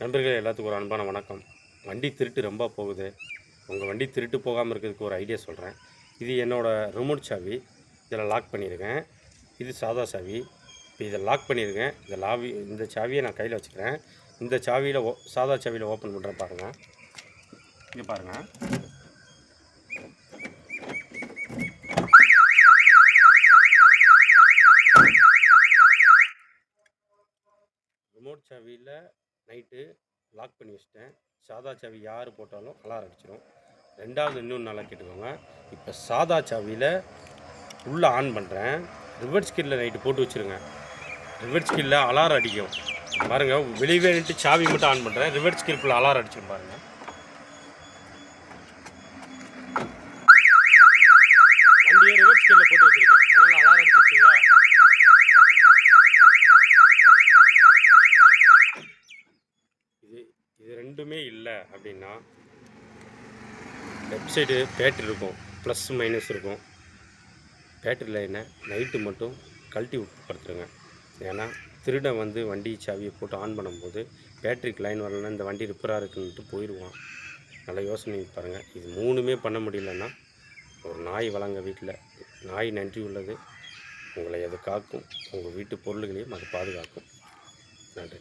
நண்பர்களே, எல்லாத்துக்கும் ஒரு அன்பான வணக்கம். வண்டி திருட்டு ரொம்ப போகுது. உங்கள் வண்டி திருட்டு போகாமல் இருக்கிறதுக்கு ஒரு ஐடியா சொல்கிறேன். இது என்னோடய ரிமோட் சாவி. இதில் லாக் பண்ணியிருக்கேன். இது சாதா சாவி. இப்போ இதை லாக் பண்ணியிருக்கேன். இந்த சாவியை நான் கையில் வச்சுக்கிறேன். இந்த சாவியில் சாதா சாவியில் ஓப்பன் பண்ணுறேன் பாருங்கள். இங்கே பாருங்கள். ரிமோட் சாவியில் நைட்டு லாக் பண்ணி வச்சிட்டேன். சாதா சாவி யார் போட்டாலும் அலாரம் அடிச்சிடும். ரெண்டாவது இன்னொன்று நல்லா கேட்டுக்கோங்க. இப்போ சாதா சாவியில் உள்ளே ஆன் பண்ணுறேன். ரிவர்ஸ் கீயில் நைட்டு போட்டு வச்சுருங்க. ரிவர்ஸ் கீயில் அலாரம் அடிக்கும் பாருங்கள். வெளியே நின்று சாவி மட்டும் ஆன் பண்ணுறேன். ரிவர்ஸ் கீல்குள்ளே அலாரம் அடிச்சிடும் பாருங்கள். வண்டியை ரிவர்ஸ் கீயில் போட்டு வச்சுருக்கேன். அதனால் அலாரம் அடிச்சிருச்சுங்களா? இது ரெண்டுமே இல்லை அப்படின்னா லெஃப்ட் சைடு பேட்டரி இருக்கும், ப்ளஸ் மைனஸ் இருக்கும். பேட்டரி லைனை நைட்டு மட்டும் கழட்டி விட்டு படுத்துருங்க. ஏன்னா திருடன் வந்து வண்டி சாவியை போட்டு ஆன் பண்ணும்போது பேட்டரிக்கு லைன் வரலன்னா இந்த வண்டி ரிப்பராக இருக்குன்ட்டு போயிடுவான். நல்ல யோசனை பாருங்கள். இது மூணுமே பண்ண முடியலன்னா ஒரு நாய் வளங்க வீட்டில். நாய் நன்றி உள்ளது. உங்களை அது காக்கும். உங்கள் வீட்டு பொருள்களையும் அது பாதுகாக்கும். நன்றி.